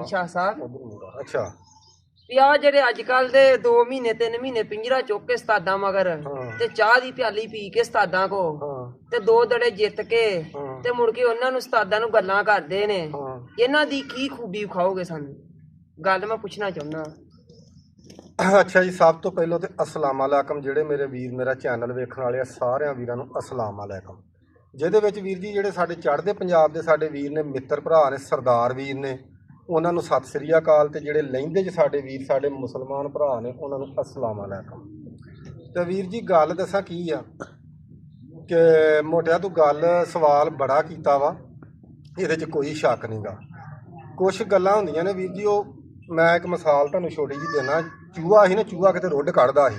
ਸ਼ਾਹ ਸਾਹਿਬ। ਅੱਛਾ ਵੀ ਆ ਜਿਹੜੇ ਅੱਜ ਕੱਲ ਦੇ 2 ਮਹੀਨੇ 3 ਮਹੀਨੇ ਪਿੰਜਰਾ ਚੁੱਕ ਕੇ ਉਸਤਾਦਾਂ ਮਗਰ ਤੇ ਚਾਹ ਦੀ ਪਿਆਲੀ ਪੀ ਕੇ ਉਸਤਾਦਾਂ ਕੋ ਤੇ 2 ਦੜੇ ਜਿੱਤ ਕੇ ਤੇ ਮੁੜ ਕੇ ਉਹਨਾਂ ਨੂੰ ਉਸਤਾਦਾਂ ਨੂੰ ਗੱਲਾਂ ਕਰਦੇ ਨੇ। ਇਹਨਾਂ ਦੀ ਕੀ ਖੂਬੀ ਵਿਖਾਓਗੇ ਸਾਨੂੰ? ਗੱਲ ਮੈਂ ਪੁੱਛਣਾ ਚਾਹੁੰਦਾ। ਅੱਛਾ ਜੀ, ਸਭ ਤੋਂ ਪਹਿਲਾਂ ਤੇ ਅਸਲਾਮ ਅਲੈਕਮ ਜਿਹੜੇ ਮੇਰੇ ਵੀਰ ਮੇਰਾ ਚੈਨਲ ਵੇਖਣ ਵਾਲੇ ਆ ਸਾਰਿਆਂ ਵੀਰਾਂ ਨੂੰ ਅਸਲਾਮ ਅਲੈਕਮ। ਜਿਹਦੇ ਵਿੱਚ ਵੀਰ ਜੀ ਜਿਹੜੇ ਸਾਡੇ ਚੜ੍ਹਦੇ ਪੰਜਾਬ ਦੇ ਸਾਡੇ ਵੀਰ ਨੇ, ਮਿੱਤਰ ਭਰਾ ਨੇ, ਸਰਦਾਰ ਵੀਰ ਨੇ, ਉਹਨਾਂ ਨੂੰ ਸਤਿ ਸ੍ਰੀ ਅਕਾਲ। ਤੇ ਜਿਹੜੇ ਲਹਿੰਦੇ 'ਚ ਸਾਡੇ ਵੀਰ ਸਾਡੇ ਮੁਸਲਮਾਨ ਭਰਾ ਨੇ ਉਹਨਾਂ ਨੂੰ ਅਸਲਾਮ ਅਲੈਕਮ। ਤੇ ਵੀਰ ਜੀ ਗੱਲ ਦੱਸਾਂ ਕੀ ਆ ਕਿ ਮੋਟਿਆ ਤੂੰ ਗੱਲ ਸਵਾਲ ਬੜਾ ਕੀਤਾ ਵਾ, ਇਹਦੇ 'ਚ ਕੋਈ ਸ਼ੱਕ ਨਹੀਂ ਗਾ। ਕੁਛ ਗੱਲਾਂ ਹੁੰਦੀਆਂ ਨੇ ਵੀਰ ਜੀ, ਉਹ ਮੈਂ ਇੱਕ ਮਿਸਾਲ ਤੁਹਾਨੂੰ ਛੋਟੀ ਜਿਹੀ ਦੇਣਾ। ਚੂਹਾ ਸੀ ਨਾ, ਚੂਹਾ ਕਿਤੇ ਰੁੱਡ ਕੱਢਦਾ ਸੀ,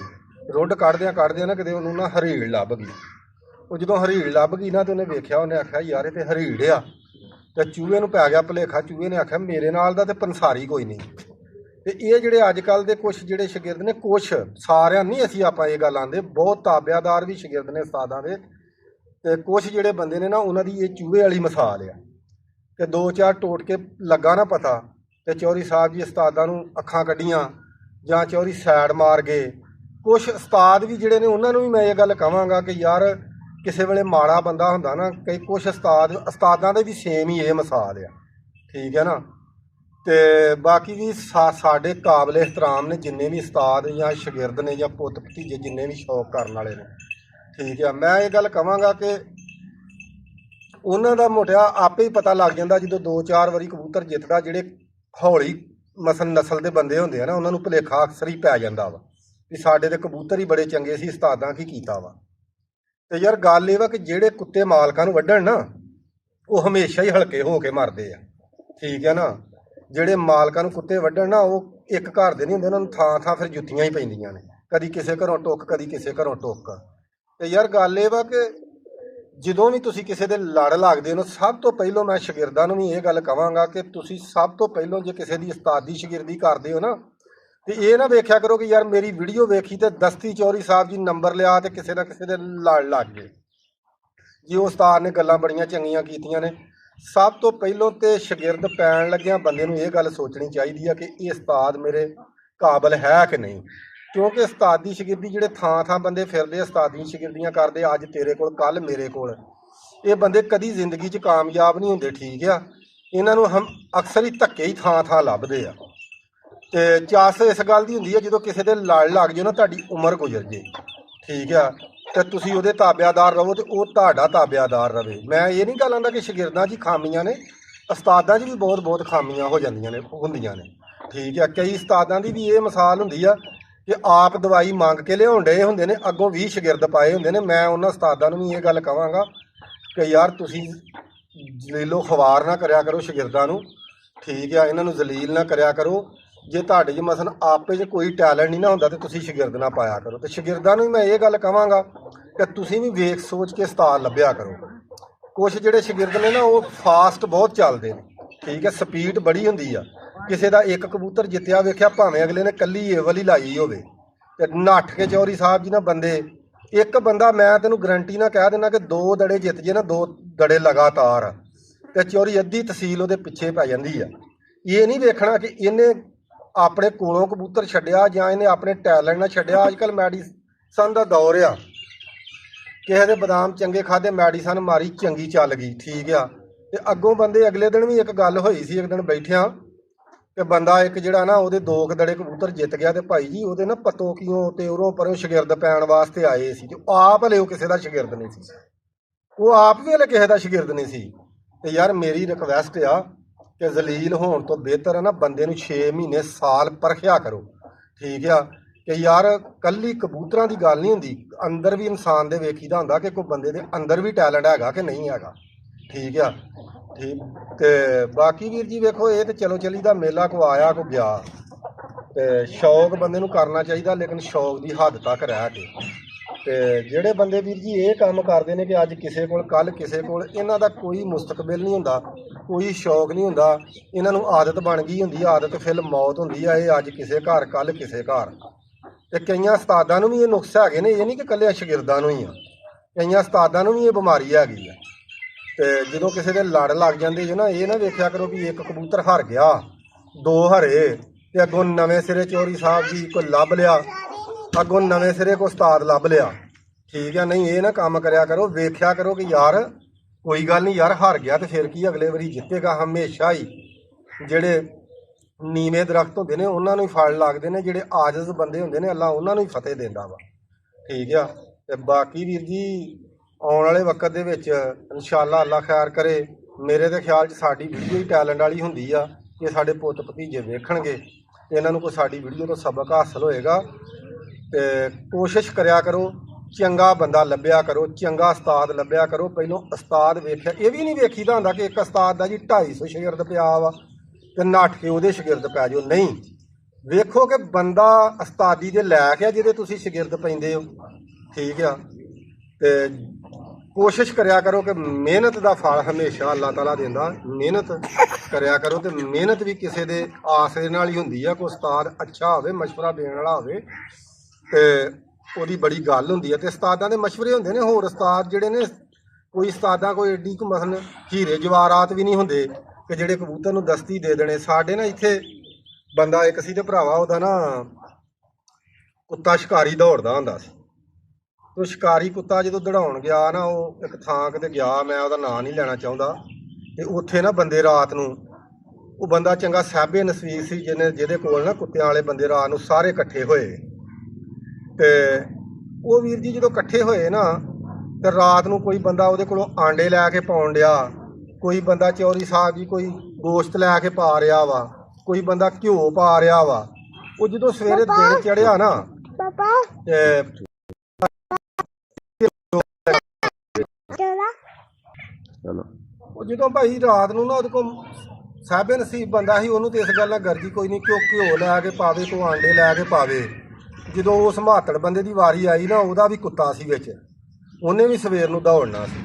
ਰੁੱਡ ਕੱਢਦਿਆਂ ਨਾ ਕਿਤੇ ਉਹਨੂੰ ਨਾ ਹਰੀੜ ਲੱਭ ਗਈ। ਉਹ ਜਦੋਂ ਹਰੀੜ ਲੱਭ ਗਈ ਨਾ ਤੇ ਉਹਨੇ ਵੇਖਿਆ, ਉਹਨੇ ਆਖਿਆ ਯਾਰ ਇਹ ਤੇ ਹਰੀੜ ਆ। ਤੇ ਚੂਹੇ ਨੂੰ ਪੈ ਗਿਆ ਭੁਲੇਖਾ, ਚੂਹੇ ਨੇ ਆਖਿਆ ਮੇਰੇ ਨਾਲ ਦਾ ਤੇ ਪੰਸਾਰੀ ਕੋਈ ਨਹੀਂ। ਤੇ ਇਹ ਜਿਹੜੇ ਅੱਜ ਕੱਲ੍ਹ ਦੇ ਕੁਛ ਜਿਹੜੇ ਸ਼ਾਗਿਰਦ ਨੇ, ਕੁਛ ਸਾਰਿਆਂ ਨਹੀਂ ਅਸੀਂ ਆਪਾਂ ਇਹ ਗੱਲ ਆਂਦੇ, ਬਹੁਤ ਤਾਬਿਆਦਾਰ ਵੀ ਸ਼ਾਗਿਰਦ ਨੇ ਉਸਤਾਦਾਂ ਦੇ। ਤੇ ਕੁਛ ਜਿਹੜੇ ਬੰਦੇ ਨੇ ਨਾ ਉਹਨਾਂ ਦੀ ਇਹ ਚੂਹੇ ਵਾਲੀ ਮਿਸਾਲ ਆ ਕਿ 2-4 ਟੋਟਕੇ ਲੱਗਾ ਨਾ ਪਤਾ ਤੇ ਚੌਧਰੀ ਸਾਹਿਬ ਜੀ ਉਸਤਾਦਾਂ ਨੂੰ ਅੱਖਾਂ ਕੱਢੀਆਂ ਜਾਂ ਚੌਧਰੀ ਸਾਈਡ ਮਾਰ ਗਏ। ਕੁਛ ਉਸਤਾਦ ਵੀ ਜਿਹੜੇ ਨੇ ਉਹਨਾਂ ਨੂੰ ਵੀ ਮੈਂ ਇਹ ਗੱਲ ਕਹਾਂਗਾ ਕਿ ਯਾਰ ਕਿਸੇ ਵੇਲੇ ਮਾੜਾ ਬੰਦਾ ਹੁੰਦਾ ਨਾ, ਕਈ ਕੁਛ ਉਸਤਾਦਾਂ ਦੇ ਵੀ ਸੇਮ ਹੀ ਇਹ ਮਿਸਾਲ ਆ, ਠੀਕ ਹੈ ਨਾ। ਤੇ ਬਾਕੀ ਵੀ ਸਾਡੇ ਕਾਬਲੇ ਇਹਤਰਾਮ ਨੇ ਜਿੰਨੇ ਵੀ ਉਸਤਾਦ ਜਾਂ ਸ਼ਾਗਿਰਦ ਨੇ ਜਾਂ ਪੁੱਤ ਭਤੀਜੇ ਜਿੰਨੇ ਵੀ ਸ਼ੌਕ ਕਰਨ ਵਾਲੇ ਨੇ, ਠੀਕ ਆ। ਮੈਂ ਇਹ ਗੱਲ ਕਹਾਂਗਾ ਕਿ ਉਹਨਾਂ ਦਾ ਮੋਟਿਆ ਆਪੇ ਹੀ ਪਤਾ ਲੱਗ ਜਾਂਦਾ ਜਦੋਂ 2-4 ਵਾਰੀ ਕਬੂਤਰ ਜਿੱਤਦਾ। ਜਿਹੜੇ ਹੌਲੀ ਨਸਲ ਦੇ ਬੰਦੇ ਹੁੰਦੇ ਆ ਨਾ, ਉਹਨਾਂ ਨੂੰ ਭੁਲੇਖਾ ਅਕਸਰ ਹੀ ਪੈ ਜਾਂਦਾ ਵਾ ਵੀ ਸਾਡੇ ਦੇ ਕਬੂਤਰ ਹੀ ਬੜੇ ਚੰਗੇ ਸੀ, ਉਸਤਾਦਾਂ ਕੀ ਕੀਤਾ ਵਾ। ਤੇ ਯਾਰ ਗੱਲ ਇਹ ਵਾ ਕਿ ਜਿਹੜੇ ਕੁੱਤੇ ਮਾਲਕਾਂ ਨੂੰ ਵੱਢਣ ਨਾ, ਉਹ ਹਮੇਸ਼ਾ ਹੀ ਹਲਕੇ ਹੋ ਕੇ ਮਰਦੇ ਆ, ਠੀਕ ਹੈ ਨਾ। ਜਿਹੜੇ ਮਾਲਕਾਂ ਨੂੰ ਕੁੱਤੇ ਵੱਢਣ ਨਾ, ਉਹ ਇੱਕ ਘਰ ਦੇ ਨਹੀਂ ਹੁੰਦੇ, ਉਹਨਾਂ ਨੂੰ ਥਾਂ ਫਿਰ ਜੁੱਤੀਆਂ ਹੀ ਪੈਂਦੀਆਂ ਨੇ, ਕਦੀ ਕਿਸੇ ਘਰੋਂ ਟੁੱਕ ਕਦੀ ਕਿਸੇ ਘਰੋਂ ਟੁੱਕ। ਤੇ ਯਾਰ ਗੱਲ ਇਹ ਵਾ ਕਿ ਜਦੋਂ ਵੀ ਤੁਸੀਂ ਕਿਸੇ ਦੇ ਲੜ ਲੱਗਦੇ ਹੋ, ਸਭ ਤੋਂ ਪਹਿਲਾਂ ਮੈਂ ਸ਼ਾਗਿਰਦਾਂ ਨੂੰ ਵੀ ਇਹ ਗੱਲ ਕਹਾਂਗਾ ਕਿ ਤੁਸੀਂ ਸਭ ਤੋਂ ਪਹਿਲਾਂ ਜੇ ਕਿਸੇ ਦੀ ਉਸਤਾਦੀ ਸ਼ਾਗਿਰਦੀ ਕਰਦੇ ਹੋ ਨਾ, ਤੇ ਇਹ ਨਾ ਵੇਖਿਆ ਕਰੋ ਕਿ ਯਾਰ ਮੇਰੀ ਵੀਡੀਓ ਵੇਖੀ ਤੇ ਦਸਤੀ ਚੌਧਰੀ ਸਾਹਿਬ ਜੀ ਨੰਬਰ ਲਿਆ ਤੇ ਕਿਸੇ ਨਾ ਕਿਸੇ ਦੇ ਲੜ ਲੱਗ ਗਏ। ਜੀ ਉਸਤਾਦ ਨੇ ਗੱਲਾਂ ਬੜੀਆਂ ਚੰਗੀਆਂ ਕੀਤੀਆਂ ਨੇ। ਸਭ ਤੋਂ ਪਹਿਲਾਂ ਤੇ ਸ਼ਾਗਿਰਦ ਪੈਣ ਲੱਗਿਆ ਬੰਦੇ ਨੂੰ ਇਹ ਗੱਲ ਸੋਚਣੀ ਚਾਹੀਦੀ ਆ ਕਿ ਇਹ ਉਸਤਾਦ ਮੇਰੇ ਕਾਬਲ ਹੈ ਕਿ ਨਹੀਂ। ਕਿਉਂਕਿ ਉਸਤਾਦੀ ਸ਼ਾਗਿਰਦੀ ਜਿਹੜੇ ਥਾਂ ਬੰਦੇ ਫਿਰਦੇ ਉਸਤਾਦੀ ਸ਼ਾਗਿਰਦੀਆਂ ਕਰਦੇ, ਅੱਜ ਤੇਰੇ ਕੋਲ ਕੱਲ ਮੇਰੇ ਕੋਲ, ਇਹ ਬੰਦੇ ਕਦੀ ਜ਼ਿੰਦਗੀ 'ਚ ਕਾਮਯਾਬ ਨਹੀਂ ਹੁੰਦੇ, ਠੀਕ ਆ। ਇਹਨਾਂ ਨੂੰ ਅਕਸਰ ਹੀ ਧੱਕੇ ਹੀ ਥਾਂ ਲੱਭਦੇ ਆ। ਤੇ ਚਾਸ ਇਸ ਗੱਲ ਦੀ ਹੁੰਦੀ ਹੈ ਜਦੋਂ ਕਿਸੇ ਦੇ ਲੜ ਲੱਗ ਜਾਓ ਨਾ, ਤੁਹਾਡੀ ਉਮਰ ਗੁਜ਼ਰ ਜੇ, ਠੀਕ ਆ, ਤੇ ਤੁਸੀਂ ਉਹਦੇ ਤਾਬਿਆਦਾਰ ਰਹੋ ਤੇ ਉਹ ਤੁਹਾਡਾ ਤਾਬਿਆਦਾਰ ਰਵੇ। ਮੈਂ ਇਹ ਨਹੀਂ ਗੱਲ ਆਂਦਾ ਕਿ ਸ਼ਾਗਿਰਦਾਂ 'ਚ ਹੀ ਖਾਮੀਆਂ ਨੇ, ਉਸਤਾਦਾਂ 'ਚ ਵੀ ਬਹੁਤ ਖਾਮੀਆਂ ਹੋ ਜਾਂਦੀਆਂ ਨੇ, ਹੁੰਦੀਆਂ ਨੇ, ਠੀਕ ਆ। ਕਈ ਉਸਤਾਦਾਂ ਦੀ ਵੀ ਇਹ ਮਿਸਾਲ ਹੁੰਦੀ ਆ ਕਿ ਆਪ ਦਵਾਈ ਮੰਗ ਕੇ ਲਿਆਉਣ ਡਏ ਹੁੰਦੇ ਨੇ, ਅੱਗੋਂ 20 ਸ਼ਾਗਿਰਦ ਪਾਏ ਹੁੰਦੇ ਨੇ। ਮੈਂ ਉਹਨਾਂ ਉਸਤਾਦਾਂ ਨੂੰ ਵੀ ਇਹ ਗੱਲ ਕਹਾਂਗਾ ਕਿ ਯਾਰ ਤੁਸੀਂ ਜ਼ਲੀਲੋ ਖਵਾਰ ਨਾ ਕਰਿਆ ਕਰੋ ਸ਼ਾਗਿਰਦਾਂ ਨੂੰ, ਠੀਕ ਆ। ਇਹਨਾਂ ਨੂੰ ਜ਼ਲੀਲ ਨਾ ਕਰਿਆ ਕਰੋ। ਜੇ ਤੁਹਾਡੇ 'ਚ ਮਸਲ ਆਪੇ 'ਚ ਕੋਈ ਟੈਲੈਂਟ ਨਹੀਂ ਨਾ ਹੁੰਦਾ ਤੇ ਤੁਸੀਂ ਸ਼ਾਗਿਰਦ ਨਾ ਪਾਇਆ ਕਰੋ। ਤੇ ਸ਼ਾਗਿਰਦਾਂ ਨੂੰ ਵੀ ਮੈਂ ਇਹ ਗੱਲ ਕਹਾਂਗਾ ਕਿ ਤੁਸੀਂ ਵੀ ਵੇਖ ਸੋਚ ਕੇ ਉਸਤਾਦ ਲੱਭਿਆ ਕਰੋ। ਕੁਛ ਜਿਹੜੇ ਸ਼ਾਗਿਰਦ ਨੇ ਨਾ, ਉਹ ਫਾਸਟ ਬਹੁਤ ਚੱਲਦੇ ਨੇ, ਠੀਕ ਹੈ, ਸਪੀਡ ਬੜੀ ਹੁੰਦੀ ਆ। ਕਿਸੇ ਦਾ ਇੱਕ ਕਬੂਤਰ ਜਿੱਤਿਆ ਵੇਖਿਆ, ਭਾਵੇਂ ਅਗਲੇ ਨੇ ਕੱਲੀ ਏਵਲ ਹੀ ਲਾਈ ਹੋਵੇ ਤੇ ਨੱਠ ਕੇ ਚੌਧਰੀ ਸਾਹਿਬ ਜੀ ਨਾ ਬੰਦੇ, ਇੱਕ ਬੰਦਾ ਮੈਂ ਤੈਨੂੰ ਗਰੰਟੀ ਨਾਲ ਕਹਿ ਦਿੰਦਾ ਕਿ 2 ਦੜੇ ਜਿੱਤ ਜੇ ਨਾ, 2 ਦੜੇ ਲਗਾਤਾਰ, ਤੇ ਚੌਧਰੀ ਅੱਧੀ ਤਹਿਸੀਲ ਉਹਦੇ ਪਿੱਛੇ ਪੈ ਜਾਂਦੀ ਆ। ਇਹ ਨਹੀਂ ਵੇਖਣਾ ਕਿ ਇਹਨੇ ਆਪਣੇ ਕੋਲੋਂ ਕਬੂਤਰ ਛੱਡਿਆ ਜਾਂ ਇਹਨੇ ਆਪਣੇ ਟੈਲੈਂਟ ਨਾਲ ਛੱਡਿਆ। ਅੱਜ ਕੱਲ੍ਹ ਮੈਡੀਸਨ ਦਾ ਦੌਰ ਆ, ਕਿਸੇ ਦੇ ਬਦਾਮ ਚੰਗੇ ਖਾਦੇ, ਮੈਡੀਸਨ ਮਾਰੀ, ਚੰਗੀ ਚੱਲ ਗਈ, ਠੀਕ ਆ। ਤੇ ਅੱਗੋਂ ਬੰਦੇ ਅਗਲੇ ਦਿਨ ਵੀ ਇੱਕ ਗੱਲ ਹੋਈ ਸੀ, ਇੱਕ ਦਿਨ ਬੈਠਿਆ ਤੇ ਬੰਦਾ ਇੱਕ ਜਿਹੜਾ ਨਾ, ਉਹਦੇ 2 ਦੜੇ ਕਬੂਤਰ ਜਿੱਤ ਗਿਆ। ਤੇ ਭਾਈ ਜੀ ਉਹਦੇ ਨਾ ਪਤੋਂ ਕਿਉਂ ਤੇ ਉਰੋਂ ਪਰੋਂ ਸ਼ਾਗਿਰਦ ਪੈਣ ਵਾਸਤੇ ਆਏ ਸੀ, ਤੇ ਆਪ ਹਲੇ ਉਹ ਕਿਸੇ ਦਾ ਸ਼ਾਗਿਰਦ ਨਹੀਂ ਸੀ, ਉਹ ਆਪ ਵੀ ਹਲੇ ਕਿਸੇ ਦਾ ਸ਼ਾਗਿਰਦ ਨਹੀਂ ਸੀ। ਤੇ ਯਾਰ ਮੇਰੀ ਰਿਕਵੈਸਟ ਆ ਕਿ ਜ਼ਲੀਲ ਹੋਣ ਤੋਂ ਬਿਹਤਰ ਹੈ ਨਾ ਬੰਦੇ ਨੂੰ 6 ਮਹੀਨੇ ਸਾਲ ਪਰਖਿਆ ਕਰੋ, ਠੀਕ ਆ। ਕਿ ਯਾਰ ਕੱਲੀ ਕਬੂਤਰਾਂ ਦੀ ਗੱਲ ਨਹੀਂ ਹੁੰਦੀ, ਅੰਦਰ ਵੀ ਇਨਸਾਨ ਦੇ ਵੇਖੀਦਾ ਹੁੰਦਾ ਕਿ ਕੋਈ ਬੰਦੇ ਦੇ ਅੰਦਰ ਵੀ ਟੈਲੈਂਟ ਹੈਗਾ ਕਿ ਨਹੀਂ ਹੈਗਾ, ਠੀਕ ਆ, ਠੀਕ। ਤੇ ਬਾਕੀ ਵੀਰ ਜੀ ਵੇਖੋ, ਇਹ ਤੇ ਚਲੋ ਚਲੀ ਦਾ ਮੇਲਾ ਕੋ ਆਇਆ ਕੋ ਗਿਆ, ਤੇ ਸ਼ੌਕ ਬੰਦੇ ਨੂੰ ਕਰਨਾ ਚਾਹੀਦਾ, ਲੇਕਿਨ ਸ਼ੌਕ ਦੀ ਹੱਦ ਤੱਕ ਰਹਿ ਕੇ। ਤੇ ਜਿਹੜੇ ਬੰਦੇ ਵੀਰ ਜੀ ਇਹ ਕੰਮ ਕਰਦੇ ਨੇ ਕਿ ਅੱਜ ਕਿਸੇ ਕੋਲ ਕੱਲ ਕਿਸੇ ਕੋਲ, ਇਹਨਾਂ ਦਾ ਕੋਈ ਮੁਸਤਕਬਲ ਨਹੀਂ ਹੁੰਦਾ, ਕੋਈ ਸ਼ੌਕ ਨਹੀਂ ਹੁੰਦਾ। ਇਹਨਾਂ ਨੂੰ ਆਦਤ ਬਣ ਗਈ ਹੁੰਦੀ, ਆਦਤ ਫਿਰ ਮੌਤ ਹੁੰਦੀ ਆ। ਇਹ ਅੱਜ ਕਿਸੇ ਘਰ ਕੱਲ ਕਿਸੇ ਘਰ। ਤੇ ਕਈਆਂ ਉਸਤਾਦਾਂ ਨੂੰ ਵੀ ਇਹ ਨੁਕਸ ਹੈਗੇ ਨੇ, ਇਹ ਨਹੀਂ ਕਿ ਇਕੱਲੇ ਸ਼ਾਗਿਰਦਾਂ ਨੂੰ ਹੀ ਆ, ਕਈਆਂ ਉਸਤਾਦਾਂ ਨੂੰ ਵੀ ਇਹ ਬਿਮਾਰੀ ਹੈਗੀ ਆ। ਤੇ ਜਦੋਂ ਕਿਸੇ ਦੇ ਲੜ ਲੱਗ ਜਾਂਦੇ ਜੋ ਨਾ, ਇਹ ਨਾ ਵੇਖਿਆ ਕਰੋ ਵੀ ਇੱਕ ਕਬੂਤਰ ਹਾਰ ਗਿਆ ਦੋ ਹਰੇ ਤੇ ਅੱਗੋਂ ਨਵੇਂ ਸਿਰੇ ਚੌਧਰੀ ਸਾਹਿਬ ਜੀ ਕੋਈ ਲੱਭ ਲਿਆ, ਅੱਗੋਂ ਨਵੇਂ ਸਿਰੇ ਕੋ ਉਸਤਾਦ ਲੱਭ ਲਿਆ। ਠੀਕ ਆ, ਨਹੀਂ ਇਹ ਨਾ ਕੰਮ ਕਰਿਆ ਕਰੋ, ਵੇਖਿਆ ਕਰੋ ਕਿ ਯਾਰ ਕੋਈ ਗੱਲ ਨਹੀਂ ਯਾਰ, ਹਾਰ ਗਿਆ ਤੇ ਫਿਰ ਕੀ, ਅਗਲੇ ਵਾਰੀ ਜਿੱਤੇਗਾ। ਹਮੇਸ਼ਾ ਹੀ ਜਿਹੜੇ ਨੀਵੇਂ ਦਰਖਤ ਹੁੰਦੇ ਨੇ ਉਹਨਾਂ ਨੂੰ ਹੀ ਫਲ ਲੱਗਦੇ ਨੇ, ਜਿਹੜੇ ਆਜਜ਼ ਬੰਦੇ ਹੁੰਦੇ ਨੇ ਅੱਲਾ ਉਹਨਾਂ ਨੂੰ ਹੀ ਫਤਿਹ ਦਿੰਦਾ ਵਾ। ਠੀਕ ਆ, ਤੇ ਬਾਕੀ ਵੀਰ ਜੀ ਆਉਣ ਵਾਲੇ ਵਕਤ ਦੇ ਵਿੱਚ ਇਨਸ਼ਾਅੱਲਾ ਅੱਲਾ ਖੈਰ ਕਰੇ। ਮੇਰੇ ਦੇ ਖਿਆਲ 'ਚ ਸਾਡੀ ਵੀਡੀਓ ਹੀ ਟੈਲੈਂਟ ਵਾਲੀ ਹੁੰਦੀ ਆ ਕਿ ਸਾਡੇ ਪੁੱਤ ਭਤੀਜੇ ਵੇਖਣਗੇ ਤੇ ਇਹਨਾਂ ਨੂੰ ਕੋਈ ਸਾਡੀ ਵੀਡੀਓ ਤੋਂ ਸਬਕ ਹਾਸਲ ਹੋਏਗਾ। ਤੇ ਕੋਸ਼ਿਸ਼ ਕਰਿਆ ਕਰੋ ਚੰਗਾ ਬੰਦਾ ਲੱਭਿਆ ਕਰੋ, ਚੰਗਾ ਉਸਤਾਦ ਲੱਭਿਆ ਕਰੋ। ਪਹਿਲੋਂ ਉਸਤਾਦ ਵੇਖਿਆ, ਇਹ ਵੀ ਨਹੀਂ ਵੇਖੀਦਾ ਹੁੰਦਾ ਕਿ ਇੱਕ ਉਸਤਾਦ ਦਾ ਜੀ 250 ਸ਼ਾਗਿਰਦ ਪਿਆ ਵਾ ਤੇ ਨੱਠ ਕੇ ਉਹਦੇ ਸ਼ਾਗਿਰਦ ਪੈ ਜਾਓ। ਨਹੀਂ, ਵੇਖੋ ਕਿ ਬੰਦਾ ਉਸਤਾਦੀ ਦੇ ਲਾਇਕ ਆ ਜਿਹਦੇ ਤੁਸੀਂ ਸ਼ਾਗਿਰਦ ਪੈਂਦੇ ਹੋ। ਠੀਕ ਆ, ਤੇ ਕੋਸ਼ਿਸ਼ ਕਰਿਆ ਕਰੋ ਕਿ ਮਿਹਨਤ ਦਾ ਫਲ ਹਮੇਸ਼ਾ ਅੱਲਾਹ ਤਾਲਾ ਦਿੰਦਾ। ਮਿਹਨਤ ਕਰਿਆ ਕਰੋ ਤੇ ਮਿਹਨਤ ਵੀ ਕਿਸੇ ਦੇ ਆਸਰੇ ਨਾਲ ਹੀ ਹੁੰਦੀ ਆ। ਕੋਈ ਉਸਤਾਦ ਅੱਛਾ ਹੋਵੇ, ਮਸ਼ਵਰਾ ਦੇਣ ਵਾਲਾ ਹੋਵੇ ਤੇ ਉਹਦੀ ਬੜੀ ਗੱਲ ਹੁੰਦੀ ਹੈ। ਤੇ ਉਸਤਾਦਾਂ ਦੇ ਮਸ਼ਵਰੇ ਹੁੰਦੇ ਨੇ। ਹੋਰ ਉਸਤਾਦ ਜਿਹੜੇ ਨੇ, ਕੋਈ ਉਸਤਾਦਾਂ ਕੋਈ ਏਡੀ ਕੁ ਮਸਲ ਹੀਰੇ ਜਵਾਹਰਾਤ ਵੀ ਨਹੀਂ ਹੁੰਦੇ ਕਿ ਜਿਹੜੇ ਕਬੂਤਰ ਨੂੰ ਦਸਤੀ ਦੇ ਦੇਣੇ। ਸਾਡੇ ਨਾ ਇੱਥੇ ਬੰਦਾ ਇੱਕ ਸੀ ਤੇ ਭਰਾਵਾ ਉਹਦਾ ਨਾ ਕੁੱਤਾ ਸ਼ਿਕਾਰੀ ਦੌੜਦਾ ਹੁੰਦਾ ਸੀ। ਉਹ ਸ਼ਿਕਾਰੀ ਕੁੱਤਾ ਜਦੋਂ ਦੌੜਾਉਣ ਗਿਆ ਨਾ, ਉਹ ਇੱਕ ਥਾਂ ਕਿਤੇ ਗਿਆ, ਮੈਂ ਉਹਦਾ ਨਾਂ ਨਹੀਂ ਲੈਣਾ ਚਾਹੁੰਦਾ, ਤੇ ਉੱਥੇ ਨਾ ਬੰਦੇ ਰਾਤ ਨੂੰ, ਉਹ ਬੰਦਾ ਚੰਗਾ ਸਾਹਬੇ ਨਸਵੀਰ ਸੀ ਜਿਹਦੇ ਕੋਲ ਨਾ ਕੁੱਤਿਆਂ ਵਾਲੇ ਬੰਦੇ ਰਾਤ ਨੂੰ ਸਾਰੇ ਇਕੱਠੇ ਹੋਏ। ਤੇ ਉਹ ਵੀਰ ਜੀ ਜਦੋਂ ਇਕੱਠੇ ਹੋਏ ਨਾ ਤੇ ਰਾਤ ਨੂੰ ਕੋਈ ਬੰਦਾ ਉਹਦੇ ਕੋਲੋਂ ਆਂਡੇ ਲੈ ਕੇ ਪਾਉਣ ਡਿਆ, ਕੋਈ ਬੰਦਾ ਚੌਧਰੀ ਸਾਹਿਬ ਜੀ ਕੋਈ ਗੋਸ਼ਤ ਲੈ ਕੇ ਪਾ ਰਿਹਾ ਵਾ, ਕੋਈ ਬੰਦਾ ਘਿਓ ਪਾ ਰਿਹਾ ਵਾ। ਉਹ ਜਦੋਂ ਸਵੇਰੇ ਦਿਨ ਚੜਿਆ ਨਾ ਤੇ ਉਹ ਜਦੋਂ ਭਾਈ ਰਾਤ ਨੂੰ ਨਾ ਉਹਦੇ ਕੋਲ ਸਾਹਬੇ ਨਸੀਬ ਬੰਦਾ ਸੀ, ਉਹਨੂੰ ਤੇ ਇਸ ਗੱਲ ਨਾਲ ਗਰਜੀ ਕੋਈ ਨਹੀਂ ਕਿ ਉਹ ਘਿਓ ਲੈ ਕੇ ਪਾਵੇ, ਕੋਈ ਆਂਡੇ ਲੈ ਕੇ ਪਾਵੇ। ਜਦੋਂ ਉਸ ਮਾਤੜ ਬੰਦੇ ਦੀ ਵਾਰੀ ਆਈ ਨਾ, ਉਹਦਾ ਵੀ ਕੁੱਤਾ ਸੀ ਵਿੱਚ, ਉਹਨੇ ਵੀ ਸਵੇਰ ਨੂੰ ਦੌੜਨਾ ਸੀ।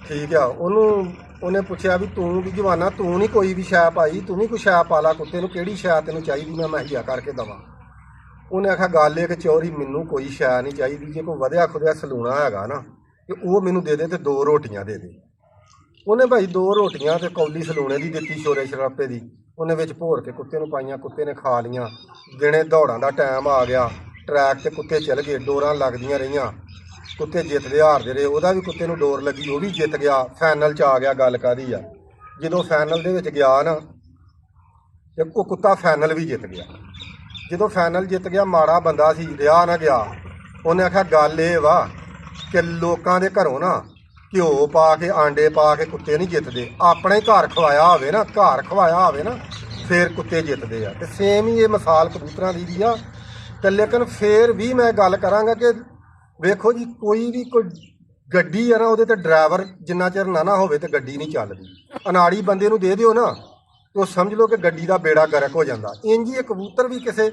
ਠੀਕ ਆ, ਉਹਨੇ ਪੁੱਛਿਆ ਵੀ ਤੂੰ ਵੀ ਜਵਾਨਾ, ਤੂੰ ਨਹੀਂ ਕੋਈ ਵੀ ਸ਼ੈ ਪਾਈ, ਤੂੰ ਵੀ ਕੋਈ ਸ਼ੈ ਪਾ ਲਾ ਕੁੱਤੇ ਨੂੰ, ਕਿਹੜੀ ਸ਼ੈ ਤੈਨੂੰ ਚਾਹੀਦੀ ਮੈਂ ਮੁਹੱਈਆ ਕਰਕੇ ਦੇਵਾਂ। ਉਹਨੇ ਆਖਿਆ ਗੱਲ ਇਹ ਕਿ ਚੌਧਰੀ ਮੈਨੂੰ ਕੋਈ ਸ਼ੈ ਨਹੀਂ ਚਾਹੀਦੀ, ਜੇ ਕੋਈ ਵਧਿਆ ਖੁਦਿਆ ਸਲੂਣਾ ਹੈਗਾ ਨਾ ਤੇ ਉਹ ਮੈਨੂੰ ਦੇ ਦੇ ਤੇ 2 ਰੋਟੀਆਂ ਦੇ ਦੇ। ਉਹਨੇ ਭਾਈ 2 ਰੋਟੀਆਂ ਤੇ ਕੌਲੀ ਸਲੂਣੇ ਦੀ ਦਿੱਤੀ, ਛੋਰੇ ਸ਼ਰਾਪੇ ਦੀ, ਉਹਨੇ ਵਿੱਚ ਭੋਰ ਕੇ ਕੁੱਤੇ ਨੂੰ ਪਾਈਆਂ, ਕੁੱਤੇ ਨੇ ਖਾ ਲੀਆਂ। ਦਿਨੇ ਦੌੜਾਂ ਦਾ ਟਾਈਮ ਆ ਗਿਆ, ਟਰੈਕ ਤੇ ਕੁੱਤੇ ਚਲ ਗਏ, ਡੋਰਾਂ ਲੱਗਦੀਆਂ ਰਹੀਆਂ, ਕੁੱਤੇ ਜਿੱਤਦੇ ਹਾਰਦੇ ਰਹੇ। ਉਹਦਾ ਵੀ ਕੁੱਤੇ ਨੂੰ ਡੋਰ ਲੱਗੀ, ਉਹ ਵੀ ਜਿੱਤ ਗਿਆ, ਫਾਈਨਲ 'ਚ ਆ ਗਿਆ। ਗੱਲ ਕਾਹਦੀ ਆ, ਜਦੋਂ ਫਾਈਨਲ ਦੇ ਵਿੱਚ ਗਿਆ ਨਾ ਤੇ ਉਹ ਕੁੱਤਾ ਫਾਈਨਲ ਵੀ ਜਿੱਤ ਗਿਆ। ਜਦੋਂ ਫਾਈਨਲ ਜਿੱਤ ਗਿਆ, ਮਾੜਾ ਬੰਦਾ ਸੀ, ਰਿਹਾ ਨਾ ਗਿਆ। ਉਹਨੇ ਆਖਿਆ ਗੱਲ ਇਹ ਵਾ ਕਿ ਲੋਕਾਂ ਦੇ ਘਰੋਂ ਨਾ ਘਿਓ ਪਾ ਕੇ, ਆਂਡੇ ਪਾ ਕੇ ਕੁੱਤੇ ਨਹੀਂ ਜਿੱਤਦੇ। ਆਪਣੇ ਘਰ ਖਵਾਇਆ ਹੋਵੇ ਨਾ, ਘਰ ਖਵਾਇਆ ਹੋਵੇ ਨਾ, ਫੇਰ ਕੁੱਤੇ ਜਿੱਤਦੇ ਆ। ਤੇ ਸੇਮ ਹੀ ਇਹ ਮਿਸਾਲ ਕਬੂਤਰਾਂ ਦੀ ਵੀ ਆ। ਤੇ ਲੇਕਿਨ ਫੇਰ ਵੀ ਮੈਂ ਗੱਲ ਕਰਾਂਗਾ ਕਿ ਵੇਖੋ ਜੀ, ਕੋਈ ਗੱਡੀ ਆ ਨਾ, ਉਹਦੇ ਤੇ ਡਰਾਈਵਰ ਜਿੰਨਾ ਚਿਰ ਨਾ ਹੋਵੇ ਤੇ ਗੱਡੀ ਨਹੀਂ ਚੱਲਦੀ। ਅਨਾੜੀ ਬੰਦੇ ਨੂੰ ਦੇ ਦਿਓ ਨਾ, ਉਹ ਸਮਝ ਲਓ ਕਿ ਗੱਡੀ ਦਾ ਬੇੜਾ ਗਰਕ ਹੋ ਜਾਂਦਾ। ਇੰਝ ਹੀ ਇਹ ਕਬੂਤਰ ਵੀ ਕਿਸੇ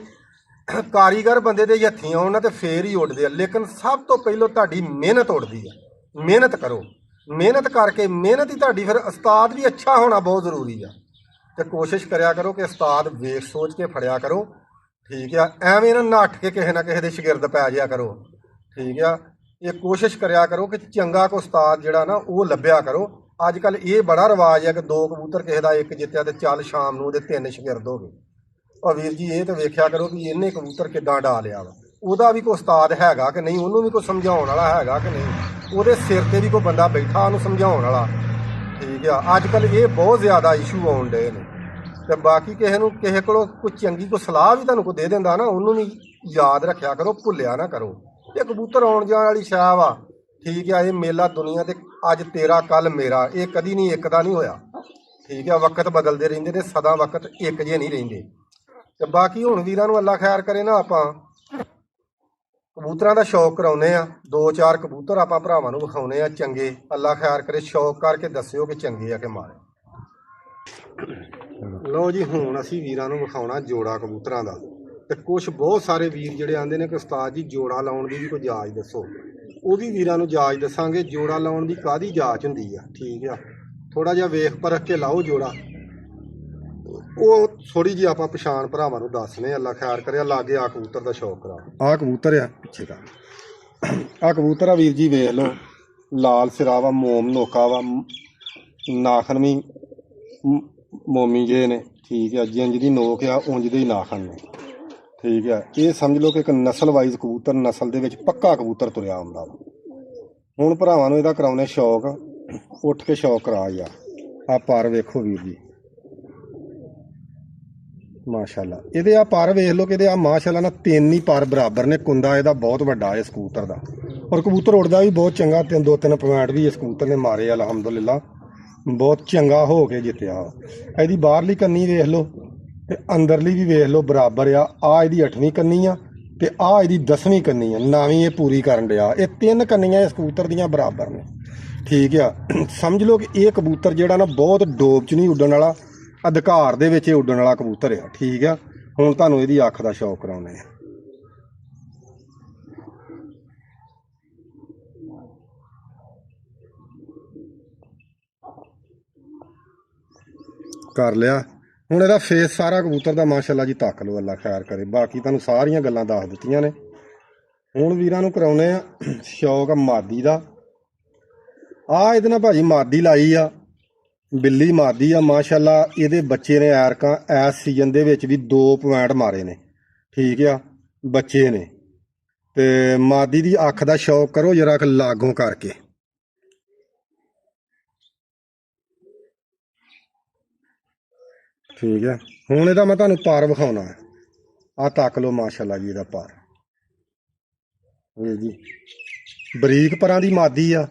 ਕਾਰੀਗਰ ਬੰਦੇ ਦੇ ਹੱਥੀਂ ਆਉਣ ਨਾ ਤੇ ਫੇਰ ਹੀ ਉੱਡਦੇ ਆ। ਲੇਕਿਨ ਸਭ ਤੋਂ ਪਹਿਲਾਂ ਤੁਹਾਡੀ ਮਿਹਨਤ ਉੱਡਦੀ ਆ। ਮਿਹਨਤ ਕਰੋ, ਮਿਹਨਤ ਕਰਕੇ, ਮਿਹਨਤ ਹੀ ਤੁਹਾਡੀ, ਫਿਰ ਉਸਤਾਦ ਵੀ ਅੱਛਾ ਹੋਣਾ ਬਹੁਤ ਜ਼ਰੂਰੀ ਆ। ਤੇ ਕੋਸ਼ਿਸ਼ ਕਰਿਆ ਕਰੋ ਕਿ ਉਸਤਾਦ ਵੇਖ ਸੋਚ ਕੇ ਫੜਿਆ ਕਰੋ। ਠੀਕ ਆ, ਐਵੇਂ ਨਾ ਨੱਠ ਕੇ ਕਿਸੇ ਨਾ ਕਿਸੇ ਦੇ ਸ਼ਾਗਿਰਦ ਪੈ ਜਾਇਆ ਕਰੋ। ਠੀਕ ਆ, ਇਹ ਕੋਸ਼ਿਸ਼ ਕਰਿਆ ਕਰੋ ਕਿ ਚੰਗਾ ਕੋ ਉਸਤਾਦ ਜਿਹੜਾ ਨਾ ਉਹ ਲੱਭਿਆ ਕਰੋ। ਅੱਜ ਕੱਲ੍ਹ ਇਹ ਬੜਾ ਰਿਵਾਜ ਹੈ ਕਿ 2 ਕਬੂਤਰ ਕਿਸੇ ਦਾ 1 ਜਿੱਤਿਆ ਤੇ ਚੱਲ ਸ਼ਾਮ ਨੂੰ ਉਹਦੇ 3 ਸ਼ਾਗਿਰਦ ਹੋ ਗਏ। ਔਰ ਵੀਰ ਜੀ ਇਹ ਤਾਂ ਵੇਖਿਆ ਕਰੋ ਕਿ ਇਹਨੇ ਕਬੂਤਰ ਕਿੱਦਾਂ ਡਾ ਲਿਆ ਵਾ, ਉਹਦਾ ਵੀ ਕੋਈ ਉਸਤਾਦ ਹੈਗਾ ਕਿ ਨਹੀਂ, ਉਹਨੂੰ ਵੀ ਕੋਈ ਸਮਝਾਉਣ ਵਾਲਾ ਹੈਗਾ ਕਿ ਨਹੀਂ, ਉਹਦੇ ਸਿਰ ਤੇ ਵੀ ਕੋਈ ਬੰਦਾ ਬੈਠਾ ਉਹਨੂੰ ਸਮਝਾਉਣ ਵਾਲਾ। ਠੀਕ ਆ, ਅੱਜ ਕੱਲ੍ਹ ਇਹ ਬਹੁਤ ਜ਼ਿਆਦਾ ਇਸ਼ੂ ਆਉਣ ਡਏ ਨੇ। ਤੇ ਬਾਕੀ ਕਿਸੇ ਕੋਲੋਂ ਕੋਈ ਚੰਗੀ ਕੋਈ ਸਲਾਹ ਵੀ ਤੁਹਾਨੂੰ ਕੋਈ ਦੇ ਦਿੰਦਾ ਨਾ, ਉਹਨੂੰ ਵੀ ਯਾਦ ਰੱਖਿਆ ਕਰੋ, ਭੁੱਲਿਆ ਨਾ ਕਰੋ। ਇਹ ਕਬੂਤਰ ਆਉਣ ਜਾਣ ਵਾਲੀ ਸ਼ੈ ਵਾ। ਠੀਕ ਆ, ਇਹ ਮੇਲਾ ਦੁਨੀਆ ਤੇ ਅੱਜ ਤੇਰਾ ਕੱਲ ਮੇਰਾ, ਇਹ ਕਦੀ ਨਹੀਂ ਇੱਕ ਦਾ ਨਹੀਂ ਹੋਇਆ। ਠੀਕ ਆ, ਵਕਤ ਬਦਲਦੇ ਰਹਿੰਦੇ ਤੇ ਸਦਾ ਵਕਤ ਇੱਕ ਜਿਹੇ ਨਹੀਂ ਰਹਿੰਦੇ। ਤੇ ਬਾਕੀ ਹੁਣ ਵੀਰਾਂ ਨੂੰ ਅੱਲਾ ਖੈਰ ਕਰੇ ਨਾ, ਆਪਾਂ ਕਬੂਤਰਾਂ ਦਾ ਸ਼ੌਕ ਕਰਾਉਂਦੇ ਆ। 2-4 ਕਬੂਤਰ ਆਪਾਂ ਭਰਾਵਾਂ ਨੂੰ ਵਿਖਾਉਂਦੇ ਆ ਚੰਗੇ। ਅੱਲਾ ਖੈਰ ਕਰੇ, ਸ਼ੌਕ ਕਰਕੇ ਦੱਸਿਓ ਕਿ ਚੰਗੇ ਆ ਕਿ ਮਾੜੇ। ਲਓ ਜੀ, ਹੁਣ ਅਸੀਂ ਵੀਰਾਂ ਨੂੰ ਵਿਖਾਉਣਾ ਜੋੜਾ ਕਬੂਤਰਾਂ ਦਾ। ਤੇ ਕੁਛ ਬਹੁਤ ਸਾਰੇ ਵੀਰ ਜਿਹੜੇ ਆਂਦੇ ਨੇ ਕਿ ਉਸਤਾਦ ਜੀ ਜੋੜਾ ਲਾਉਣ ਦੀ ਵੀ ਕੋਈ ਜਾਚ ਦੱਸੋ, ਉਹ ਵੀ ਵੀਰਾਂ ਨੂੰ ਜਾਚ ਦੱਸਾਂਗੇ। ਜੋੜਾ ਲਾਉਣ ਦੀ ਕਾਹਦੀ ਜਾਚ ਹੁੰਦੀ ਆ। ਠੀਕ ਆ, ਥੋੜਾ ਜਿਹਾ ਵੇਖ ਪਰਖ ਕੇ ਲਾਓ ਜੋੜਾ, ਉਹ ਥੋੜੀ ਜਿਹੀ ਆਪਾਂ ਪਛਾਣ ਭਰਾਵਾਂ ਨੂੰ ਦੱਸਨੇ। ਅੱਲਾ ਖੈਰ ਕਰਿਆ, ਲਾਗੇ ਆ ਕਬੂਤਰ ਦਾ ਸ਼ੌਕ ਕਰਾ। ਆਹ ਕਬੂਤਰ ਆ ਪਿੱਛੇ ਦਾ, ਆਹ ਕਬੂਤਰ ਆ ਵੀਰ ਜੀ, ਵੇਖ ਲਓ, ਲਾਲ ਸਿਰਾ ਵਾ, ਮੋਮ ਨੋਕਾ ਵਾ, ਨਾਖਨ ਵੀ ਮੋਮੀ ਜੇ ਨੇ। ਠੀਕ ਆ, ਜਿੰਜ ਦੀ ਨੋਕ ਆ ਉਂਝ ਦੇ ਹੀ ਨਾਖਣ ਨੇ। ਠੀਕ ਆ, ਇਹ ਸਮਝ ਲਓ ਕਿ ਇੱਕ ਨਸਲ ਵਾਈਜ਼ ਕਬੂਤਰ ਨਸਲ ਦੇ ਵਿੱਚ ਪੱਕਾ ਕਬੂਤਰ ਤੁਰਿਆ ਹੁੰਦਾ ਵਾ। ਹੁਣ ਭਰਾਵਾਂ ਨੂੰ ਇਹਦਾ ਕਰਾਉਣੇ ਸ਼ੌਕ, ਉੱਠ ਕੇ ਸ਼ੌਕ ਕਰਾ ਯਾਰ। ਆ ਪਰ ਵੇਖੋ ਵੀਰ ਜੀ, ਮਾਸ਼ਾਅੱਲਾ। ਇਹਦੇ ਆ ਪਰ ਵੇਖ ਲਓ ਕਿ ਇਹਦੇ ਆ ਮਾਸ਼ਾਅੱਲਾ ਨਾ 3 ਹੀ ਪਰ ਬਰਾਬਰ ਨੇ। ਕੁੰਦਾ ਇਹਦਾ ਬਹੁਤ ਵੱਡਾ ਇਸ ਕਬੂਤਰ ਦਾ, ਔਰ ਕਬੂਤਰ ਉੱਡਦਾ ਵੀ ਬਹੁਤ ਚੰਗਾ। 2-3 ਪੁਆਇੰਟ ਵੀ ਇਸ ਕਬੂਤਰ ਨੇ ਮਾਰੇ ਆ, ਅਲਹਮਦੁਲਿਲਾ। ਬਹੁਤ ਚੰਗਾ ਹੋ ਕੇ ਜਿੱਤਿਆ। ਇਹਦੀ ਬਾਹਰਲੀ ਕੰਨੀ ਵੇਖ ਲਓ ਤੇ ਅੰਦਰਲੀ ਵੀ ਵੇਖ ਲਓ ਬਰਾਬਰ ਆ। ਆ ਇਹਦੀ 8ਵੀਂ ਕੰਨੀ ਆ ਤੇ ਆ ਇਹਦੀ 10ਵੀਂ ਕੰਨੀ ਆ। 9ਵੀਂ ਇਹ ਪੂਰੀ ਕਰਨ ਡਿਆ। ਇਹ 3 ਕੰਨੀਆਂ ਇਸ ਕਬੂਤਰ ਦੀਆਂ ਬਰਾਬਰ ਨੇ। ਠੀਕ ਆ, ਸਮਝ ਲਓ ਕਿ ਇਹ ਕਬੂਤਰ ਜਿਹੜਾ ਨਾ ਬਹੁਤ ਡੋਬ 'ਚ ਨਹੀਂ ਉੱਡਣ ਵਾਲਾ, ਅਧਿਕਾਰ ਦੇ ਵਿੱਚ ਇਹ ਉੱਡਣ ਵਾਲਾ ਕਬੂਤਰ ਆ। ਠੀਕ ਆ, ਹੁਣ ਤੁਹਾਨੂੰ ਇਹਦੀ ਅੱਖ ਦਾ ਸ਼ੌਕ ਕਰਾਉਂਦੇ ਆ। ਕਰ ਲਿਆ। ਹੁਣ ਇਹਦਾ ਫੇਸ ਸਾਰਾ ਕਬੂਤਰ ਦਾ ਮਾਸ਼ਾਅੱਲਾ ਜੀ ਤੱਕ ਲਓ, ਅੱਲਾ ਖੈਰ ਕਰੇ। ਬਾਕੀ ਤੁਹਾਨੂੰ ਸਾਰੀਆਂ ਗੱਲਾਂ ਦੱਸ ਦਿੱਤੀਆਂ ਨੇ। ਹੁਣ ਵੀਰਾਂ ਨੂੰ ਕਰਾਉਣੇ ਆ ਸ਼ੌਕ ਮਾਦੀ ਦਾ। ਆ ਇਹਦੇ ਨਾਲ ਭਾਜੀ ਮਾਦੀ ਲਾਈ ਆ, ਬਿੱਲੀ ਮਾਦੀ ਆ ਮਾਸ਼ਾਅੱਲਾ। ਇਹਦੇ ਬੱਚੇ ਨੇ ਐਰਕਾਂ ਇਸ ਸੀਜ਼ਨ ਦੇ ਵਿੱਚ ਵੀ 2 ਪੁਆਇੰਟ ਮਾਰੇ ਨੇ। ਠੀਕ ਆ, ਬੱਚੇ ਨੇ। ਤੇ ਮਾਦੀ ਦੀ ਅੱਖ ਦਾ ਸ਼ੌਕ ਕਰੋ ਜਰਾ ਲਾਗੋਂ ਕਰਕੇ। ਠੀਕ ਹੈ, ਹੁਣ ਇਹਦਾ ਮੈਂ ਤੁਹਾਨੂੰ ਪਰ ਵਿਖਾਉਣਾ ਹੈ। ਆਹ ਤੱਕ ਲਓ ਮਾਸ਼ਾਅੱਲਾ ਜੀ ਇਹਦਾ ਪਰ ਜੀ। ਬਰੀਕ ਪਰਾਂ ਦੀ ਮਾਦੀ ਆ,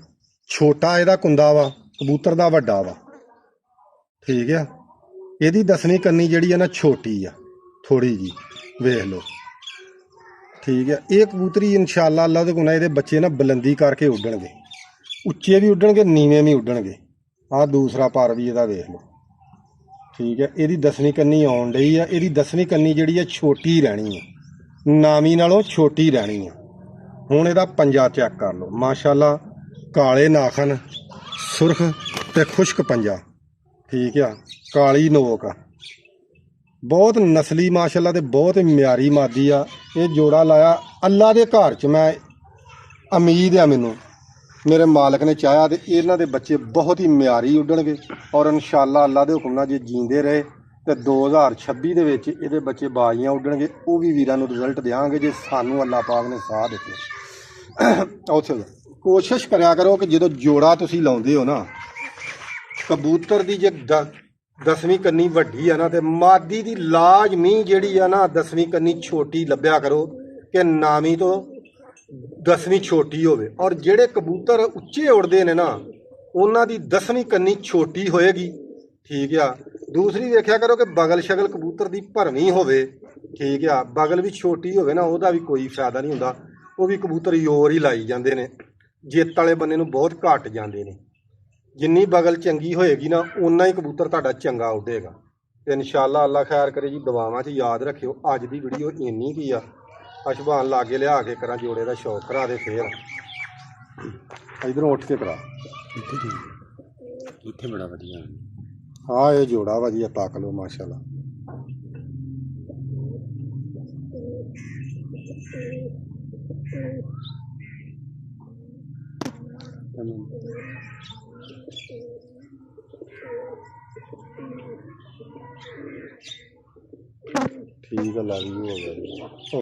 ਛੋਟਾ ਇਹਦਾ ਕੁੰਦਾ ਵਾ, ਕਬੂਤਰ ਦਾ ਵੱਡਾ ਵਾ। ਠੀਕ ਆ, ਇਹਦੀ 10ਵੀਂ ਕੰਨੀ ਜਿਹੜੀ ਆ ਨਾ ਛੋਟੀ ਆ ਥੋੜੀ ਜੀ, ਵੇਖ ਲਓ। ਠੀਕ ਆ, ਇਹ ਕਬੂਤਰੀ ਇਨਸ਼ਾਅੱਲਾ ਅੱਲਾ ਦੇ ਗੁਨਾਹ ਇਹਦੇ ਬੱਚੇ ਨਾ ਬੁਲੰਦੀ ਕਰਕੇ ਉੱਡਣਗੇ, ਉੱਚੇ ਵੀ ਉੱਡਣਗੇ ਨੀਵੇਂ ਵੀ ਉੱਡਣਗੇ। ਆਹ ਦੂਸਰਾ ਪਰ ਵੀ ਇਹਦਾ ਵੇਖ ਲਓ। ਠੀਕ ਹੈ, ਇਹਦੀ 10ਵੀਂ ਕੰਨੀ ਆਉਣ ਡਈ ਆ। ਇਹਦੀ 10ਵੀਂ ਕੰਨੀ ਜਿਹੜੀ ਆ ਛੋਟੀ ਰਹਿਣੀ ਆ, 9ਵੀਂ ਨਾਲੋਂ ਛੋਟੀ ਰਹਿਣੀ ਆ। ਹੁਣ ਇਹਦਾ ਪੰਜਾ ਚੈੱਕ ਕਰ ਲਓ ਮਾਸ਼ਾਅੱਲਾ। ਕਾਲੇ ਨਾਖਨ, ਸੁਰਖ ਤੇ ਖੁਸ਼ਕ ਪੰਜਾ। ਠੀਕ ਆ, ਕਾਲੀ ਨੋਕ ਆ, ਬਹੁਤ ਨਸਲੀ ਮਾਸ਼ਾਅੱਲਾ ਤੇ ਬਹੁਤ ਮਿਆਰੀ ਮਾਦੀ ਆ। ਇਹ ਜੋੜਾ ਲਾਇਆ ਅੱਲਾ ਦੇ ਘਰ 'ਚ। ਮੈਂ ਉਮੀਦ ਆ, ਮੈਨੂੰ ਮੇਰੇ ਮਾਲਕ ਨੇ ਚਾਹਿਆ ਤੇ ਇਹਨਾਂ ਦੇ ਬੱਚੇ ਬਹੁਤ ਹੀ ਮਿਆਰੀ ਉੱਡਣਗੇ। ਔਰ ਇਨਸ਼ਾਅੱਲਾ ਅੱਲਾ ਦੇ ਹੁਕਮ ਨਾਲ ਜੇ ਜੀਂਦੇ ਰਹੇ ਤੇ 2026 ਦੇ ਵਿੱਚ ਇਹਦੇ ਬੱਚੇ ਬਾਜ਼ੀਆਂ ਉੱਡਣਗੇ। ਉਹ ਵੀ ਵੀਰਾਂ ਨੂੰ ਰਿਜ਼ਲਟ ਦਿਆਂਗੇ ਜੇ ਸਾਨੂੰ ਅੱਲਾ ਪਾਕ ਨੇ ਸਾਹ ਦਿੱਤੇ। ਉੱਥੇ ਕੋਸ਼ਿਸ਼ ਕਰਿਆ ਕਰੋ ਕਿ ਜਦੋਂ ਜੋੜਾ ਤੁਸੀਂ ਲਾਉਂਦੇ ਹੋ ਨਾ ਕਬੂਤਰ ਦੀ, ਜੇ 10ਵੀਂ ਕੰਨੀ ਵੱਡੀ ਆ ਨਾ ਤੇ ਮਾਦੀ ਦੀ ਲਾਜ਼ਮੀ ਜਿਹੜੀ ਆ ਨਾ 10ਵੀਂ ਕੰਨੀ ਛੋਟੀ ਲੱਭਿਆ ਕਰੋ ਕਿ 9ਵੀਂ ਤੋਂ 10ਵੀਂ ਛੋਟੀ ਹੋਵੇ। ਔਰ ਜਿਹੜੇ ਕਬੂਤਰ ਉੱਚੇ ਉੜਦੇ ਨੇ ਨਾ ਉਹਨਾਂ ਦੀ 10ਵੀਂ ਕੰਨੀ ਛੋਟੀ ਹੋਏਗੀ। ਠੀਕ ਆ, ਦੂਸਰੀ ਵੇਖਿਆ ਕਰੋ ਕਿ ਬਗਲ ਸ਼ਗਲ ਕਬੂਤਰ ਦੀ ਭਰਵੀਂ ਹੋਵੇ। ਠੀਕ ਆ, ਬਗਲ ਵੀ ਛੋਟੀ ਹੋਵੇ ਨਾ ਉਹਦਾ ਵੀ ਕੋਈ ਫਾਇਦਾ ਨਹੀਂ ਹੁੰਦਾ। ਉਹ ਵੀ ਕਬੂਤਰ ਯੋਰ ਹੀ ਲਾਈ ਜਾਂਦੇ ਨੇ, ਜਿੱਤ ਵਾਲੇ ਬੰਨੇ ਨੂੰ ਬਹੁਤ ਘੱਟ ਜਾਂਦੇ ਨੇ। ਜਿੰਨੀ ਬਗਲ ਚੰਗੀ ਹੋਏਗੀ ਨਾ ਓਨਾ ਹੀ ਕਬੂਤਰ ਤੁਹਾਡਾ ਚੰਗਾ ਉੱਡੇਗਾ। ਤੇ ਇਨਸ਼ਾਅੱਲਾ ਅੱਲਾ ਖੈਰ ਕਰੇ ਜੀ। ਦੁਆਵਾਂ 'ਚ ਯਾਦ ਰੱਖਿਓ। ਅੱਜ ਦੀ ਵੀਡੀਓ ਇੰਨੀ ਕੀ ਆ। ਅਸ਼ਬਾਨ ਲਾਗੇ ਲਿਆ ਕੇ ਕਰਾਂ ਜੋੜੇ ਦਾ ਸ਼ੌਕ ਕਰਾ ਦੇ। ਫੇਰ ਇਧਰੋਂ ਉੱਠ ਕੇ ਕਰਾ। ਇੱਥੇ ਬੜਾ ਵਧੀਆ। ਹਾਂ, ਇਹ ਜੋੜਾ ਵਾ ਜੀ, ਤੱਕ ਲਓ ਮਾਸ਼ਾਅੱਲਾ। ਠੀਕ ਆ, ਲੱਗ ਗਈ ਹੋ ਗਿਆ।